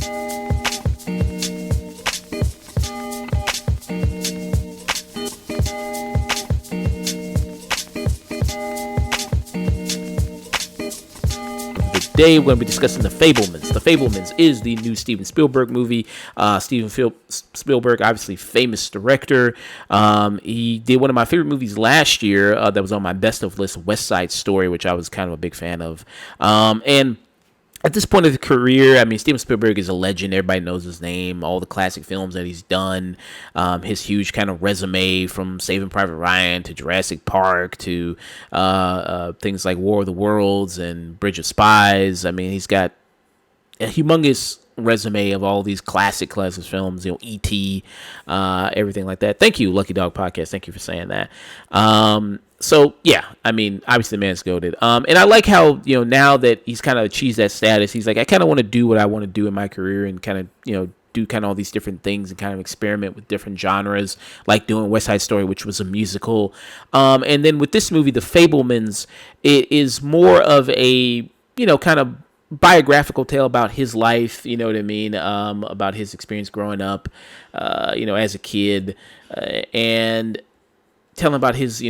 Today we're going to be discussing The Fabelmans. The Fabelmans is the new Steven Spielberg movie. Spielberg, obviously famous director. He did one of my favorite movies last year that was on my best of list, West Side Story, which I was kind of a big fan of. And at this point of his career, I mean, Steven Spielberg is a legend. Everybody knows his name, all the classic films that he's done, his huge kind of resume from Saving Private Ryan to Jurassic Park to things like War of the Worlds and Bridge of Spies. I mean, he's got a humongous resume of all these classic films, E.T., everything like that. Thank you, Lucky Dog Podcast. Thank you for saying that. So yeah, I mean, obviously the man's goated. And I like how, now that he's kind of achieved that status, he's like, I kind of want to do what I want to do in my career and kind of, do kind of all these different things and kind of experiment with different genres, like doing West Side Story, which was a musical. And then with this movie, The Fabelmans, it is more of a, kind of biographical tale about his life, you know what I mean, about his experience growing up, as a kid, and telling about his,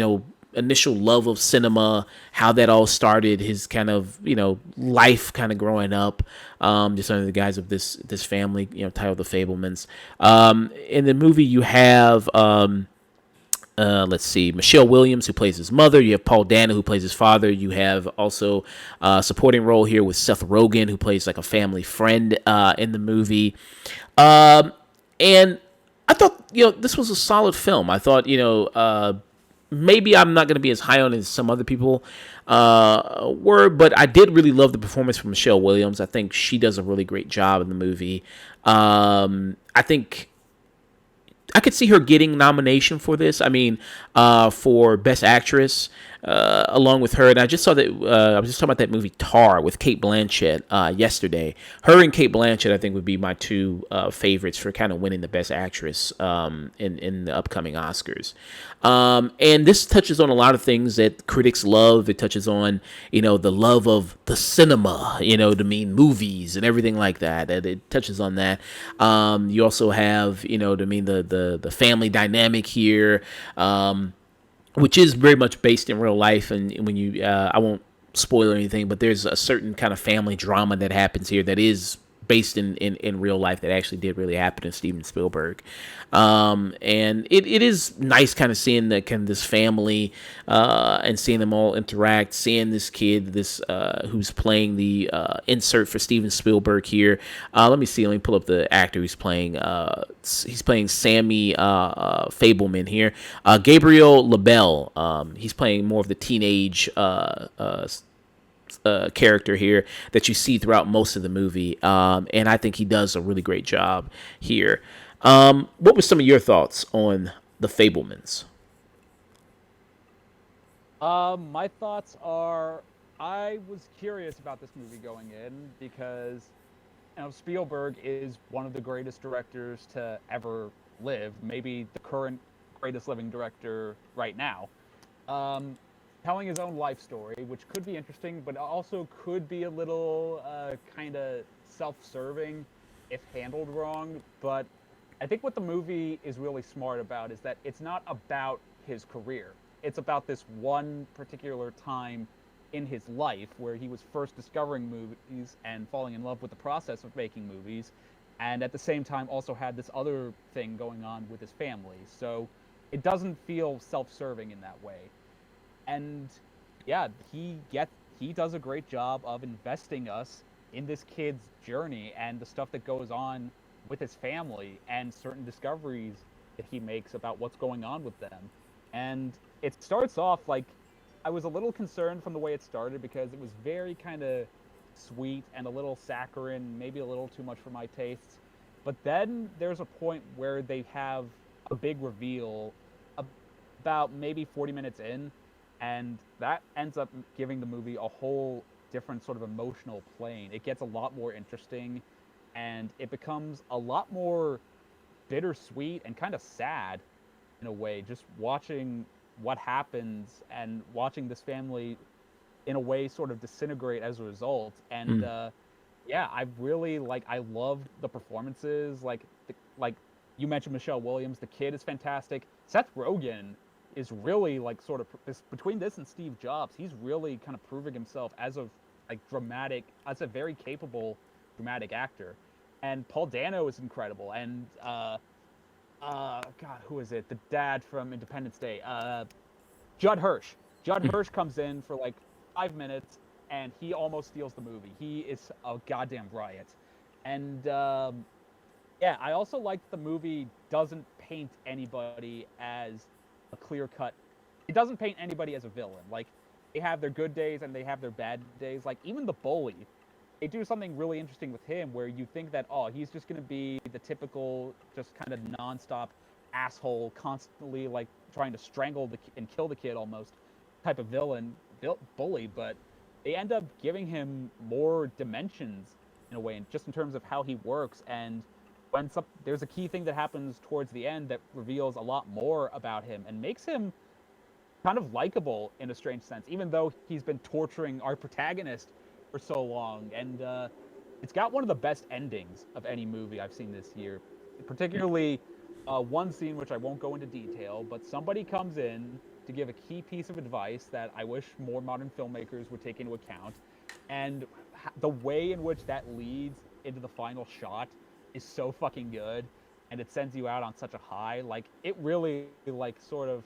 initial love of cinema, how that all started, his kind of, life kind of growing up, just under the guise of this family, titled The Fabelmans. In the movie, you have, let's see, Michelle Williams, who plays his mother. You have Paul Dano, who plays his father. You have also a supporting role here with Seth Rogen, who plays like a family friend in the movie. And I thought, this was a solid film. I thought, maybe I'm not going to be as high on it as some other people were, but I did really love the performance from Michelle Williams. I think she does a really great job in the movie. I think I could see her getting nomination for this. I mean, for Best Actress, along with her. And I just saw that, I was just talking about that movie Tar with Cate Blanchett yesterday. Her and Cate Blanchett, I think, would be my two favorites for kind of winning the Best Actress in the upcoming Oscars. And this touches on a lot of things that critics love. It touches on, the love of the cinema, to mean movies and everything like that. It touches on that. You also have, to mean the family dynamic here, which is very much based in real life. And when you, I won't spoil anything, but there's a certain kind of family drama that happens here that is based in real life that actually did really happen to Steven Spielberg. And it is nice kind of seeing this family and seeing them all interact, seeing this kid, who's playing the insert for Steven Spielberg here. Let me pull up the actor who's playing. He's playing Sammy Fabelman here. Gabriel LaBelle. He's playing more of the teenage character here that you see throughout most of the movie, and I think he does a really great job here. What were some of your thoughts on The Fabelmans? My thoughts are, I was curious about this movie going in because, Spielberg is one of the greatest directors to ever live, maybe the current greatest living director right now. Telling his own life story, which could be interesting, but also could be a little kind of self-serving if handled wrong. But I think what the movie is really smart about is that it's not about his career. It's about this one particular time in his life where he was first discovering movies and falling in love with the process of making movies, and at the same time also had this other thing going on with his family. So it doesn't feel self-serving in that way. And yeah, he does a great job of investing us in this kid's journey and the stuff that goes on with his family and certain discoveries that he makes about what's going on with them. And it starts off like, I was a little concerned from the way it started because it was very kind of sweet and a little saccharine, maybe a little too much for my tastes. But then there's a point where they have a big reveal about maybe 40 minutes in, and that ends up giving the movie a whole different sort of emotional plane. It gets a lot more interesting, and it becomes a lot more bittersweet and kind of sad in a way, just watching what happens and watching this family in a way sort of disintegrate as a result. And yeah, I really like. I loved the performances. Like you mentioned, Michelle Williams. The kid is fantastic. Seth Rogen is really like sort of between this and Steve Jobs. He's really kind of proving himself as a as a very capable dramatic actor. And Paul Dano is incredible. And God, who is it? The dad from Independence Day. Judd Hirsch. Judd Hirsch comes in for like 5 minutes, and he almost steals the movie. He is a goddamn riot. And yeah, I also like the movie doesn't paint anybody as a clear cut. It doesn't paint anybody as a villain. Like they have their good days and they have their bad days. Like even the bully, they do something really interesting with him where you think that he's just going to be the typical just kind of nonstop asshole, constantly like trying to strangle and kill the kid almost type of villain bully, but they end up giving him more dimensions in a way, and just in terms of how he works. And there's a key thing that happens towards the end that reveals a lot more about him and makes him kind of likable in a strange sense, even though he's been torturing our protagonist for so long. And it's got one of the best endings of any movie I've seen this year. Particularly one scene which I won't go into detail, but somebody comes in to give a key piece of advice that I wish more modern filmmakers would take into account. And the way in which that leads into the final shot is so fucking good, and it sends you out on such a high. Like it really like sort of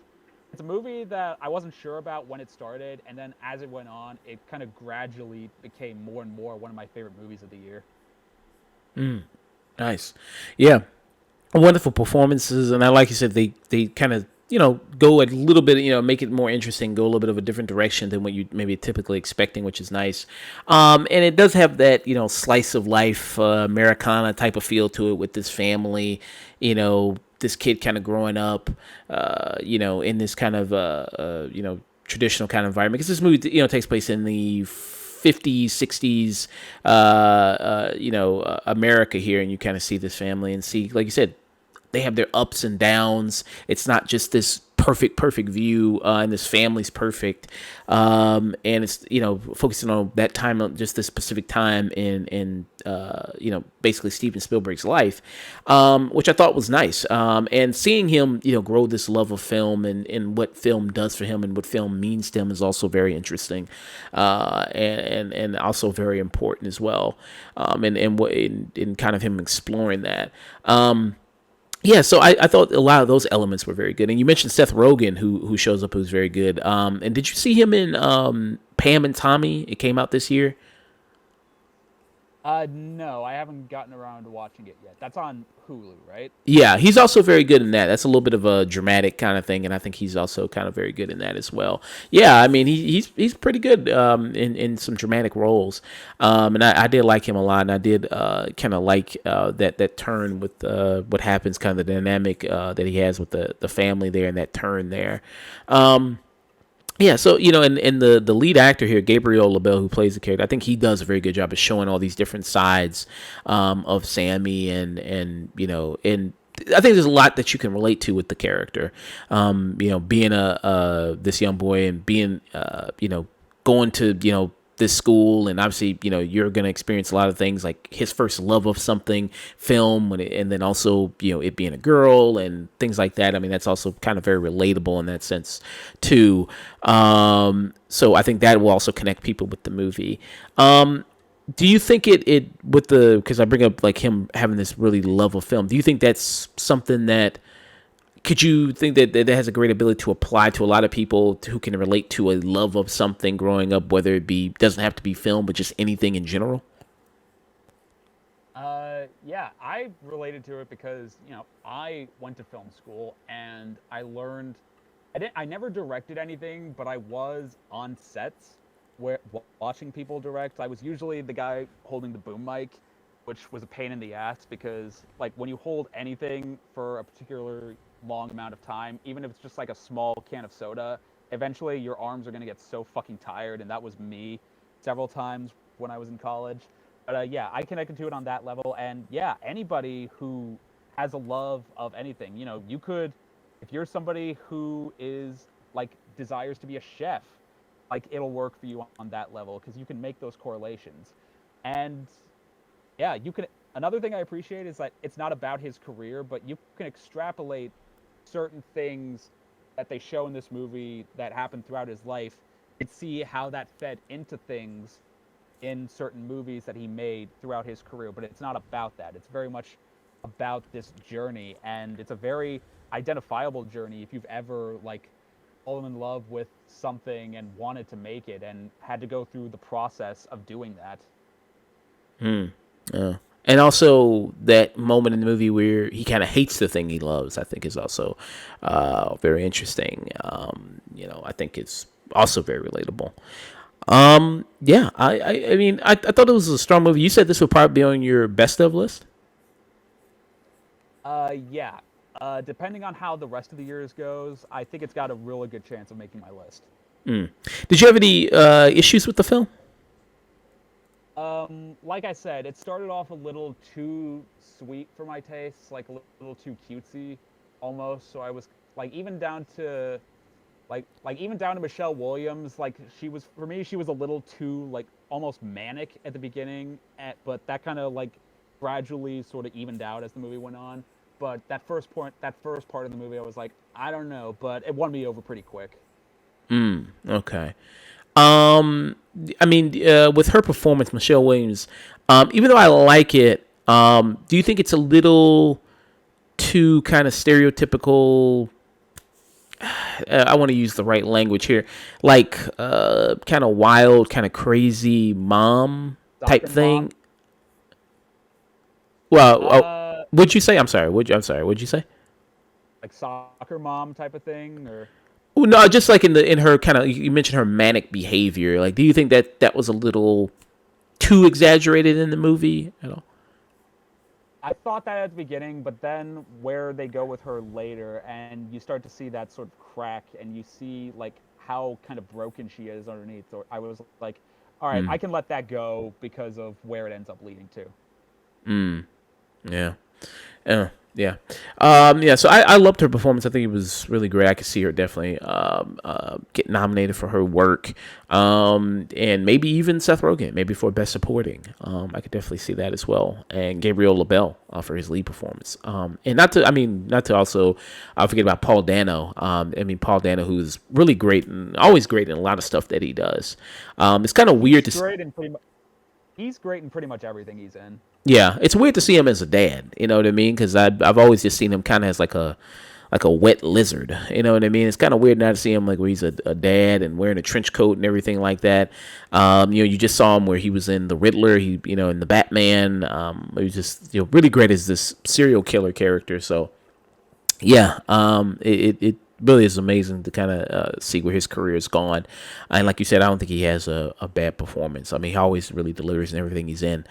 it's a movie that I wasn't sure about when it started, and then as it went on, it kind of gradually became more and more one of my favorite movies of the year. Nice. Yeah, wonderful performances, and I like you said, they kind of go a little bit, make it more interesting, go a little bit of a different direction than what you maybe typically expecting, which is nice. And it does have that slice of life Americana type of feel to it with this family, this kid kind of growing up, in this kind of traditional kind of environment, because this movie takes place in the 50s, 60s, America here, and you kind of see this family and see, like you said, they have their ups and downs. It's not just this perfect view, and this family's perfect. And it's focusing on that time, just this specific time in basically Steven Spielberg's life, which I thought was nice. And seeing him grow this love of film, and what film does for him and what film means to him is also very interesting, and also very important as well. And kind of him exploring that. Yeah, so I thought a lot of those elements were very good. And you mentioned Seth Rogen, who shows up, who's very good. And did you see him in Pam and Tommy? It came out this year. No, I haven't gotten around to watching it yet. That's on Hulu, right? Yeah, he's also very good in that. That's a little bit of a dramatic kind of thing, and I think he's also kind of very good in that as well. Yeah, I mean he's pretty good in some dramatic roles, and I did like him a lot, and I did kind of like that turn with what happens, kind of the dynamic that he has with the family there, and that turn there. Yeah, so and the lead actor here, Gabriel LaBelle, who plays the character, I think he does a very good job of showing all these different sides of Sammy, and I think there's a lot that you can relate to with the character. Being a this young boy, and being going to this school, and obviously you're going to experience a lot of things, like his first love of something, film, and then also it being a girl and things like that. I mean, that's also kind of very relatable in that sense too. So I think that will also connect people with the movie. Do you think it with the, because I bring up like him having this really love of film, do you think that's something that, could you think that has a great ability to apply to a lot of people who can relate to a love of something growing up, whether it be, doesn't have to be film, but just anything in general? Yeah, I related to it because I went to film school and I learned. I never directed anything, but I was on sets where watching people direct. I was usually the guy holding the boom mic, which was a pain in the ass because like when you hold anything for a particular long amount of time, even if it's just like a small can of soda, eventually your arms are going to get so fucking tired, and that was me several times when I was in college. But yeah, I connected to it on that level, and yeah, anybody who has a love of anything, you could, if you're somebody who is like desires to be a chef, like it'll work for you on that level because you can make those correlations. And Yeah, you can. Another thing I appreciate is that it's not about his career, but you can extrapolate certain things that they show in this movie that happened throughout his life and see how that fed into things in certain movies that he made throughout his career. But it's not about that. It's very much about this journey, and it's a very identifiable journey if you've ever like fallen in love with something and wanted to make it and had to go through the process of doing that. Yeah. And also that moment in the movie where he kind of hates the thing he loves, I think is also very interesting. I think it's also very relatable. Yeah, I mean, I thought it was a strong movie. You said this would probably be on your best of list. Yeah. Depending on how the rest of the years goes, I think it's got a really good chance of making my list. Did you have any issues with the film? Like I said, it started off a little too sweet for my tastes, like a little too cutesy, almost. So I was like, even down to even down to Michelle Williams, like she was for me, she was a little too like almost manic at the beginning, but that kind of like gradually sort of evened out as the movie went on. But that first part of the movie, I was like, I don't know, but it won me over pretty quick. Okay. I mean, with her performance, Michelle Williams, even though I like it, do you think it's a little too kind of stereotypical? I want to use the right language here, like kind of wild, kind of crazy mom type Soccer thing. mom, Well, uh, what'd you say? I'm sorry. What'd you say? like soccer mom type of thing, or Well, no, just like in her kind of you mentioned her manic behavior. Like, do you think that that was a little too exaggerated in the movie at all? I thought that at the beginning, but then where they go with her later, and you start to see that sort of crack, and you see like how kind of broken she is underneath. So I was like, all right, I can let that go because of where it ends up leading to. Yeah. Yeah. Yeah. So I loved her performance. I think it was really great. I could see her definitely get nominated for her work, and maybe even Seth Rogen, maybe for Best Supporting. I could definitely see that as well, and Gabriel LaBelle for his lead performance. And not to also forget about Paul Dano. I mean, Paul Dano, who's really great and always great in a lot of stuff that he does. It's kind of weird He's to. great in pretty much. He's great in pretty much everything he's in. Yeah, it's weird to see him as a dad. You know what I mean? Because I've always just seen him kind of as like a wet lizard. You know what I mean? It's kind of weird now to see him like where he's a dad and wearing a trench coat and everything like that. You just saw him where he was in the Riddler. He in the Batman. He was just really great as this serial killer character. So yeah, it really is amazing to kind of see where his career has gone. And like you said, I don't think he has a bad performance. I mean, he always really delivers in everything he's in.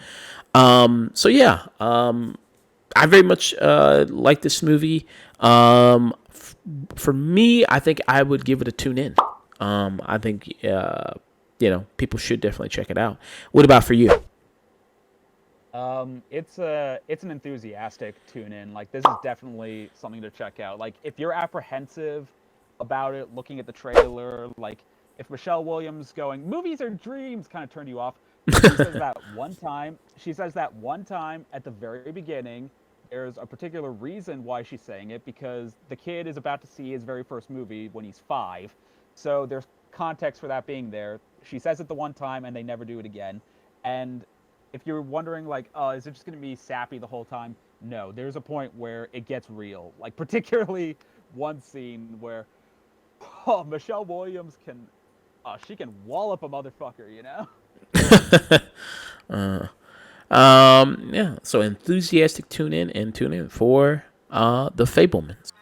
So yeah, I very much like this movie. For me, I think I would give it a tune in. I think people should definitely check it out. What about for you? It's an enthusiastic tune in. Like this is definitely something to check out. Like if you're apprehensive about it, looking at the trailer, like if Michelle Williams going movies are dreams kind of turned you off, she says that one time. She says that one time at the very beginning. There's a particular reason why she's saying it because the kid is about to see his very first movie when he's 5. So there's context for that being there. She says it the one time and they never do it again. And if you're wondering like, oh, is it just going to be sappy the whole time? No, there's a point where it gets real. Like particularly one scene where Michelle Williams can she can wallop a motherfucker, you know? Yeah. So enthusiastic tune in and tune in for the Fablemans.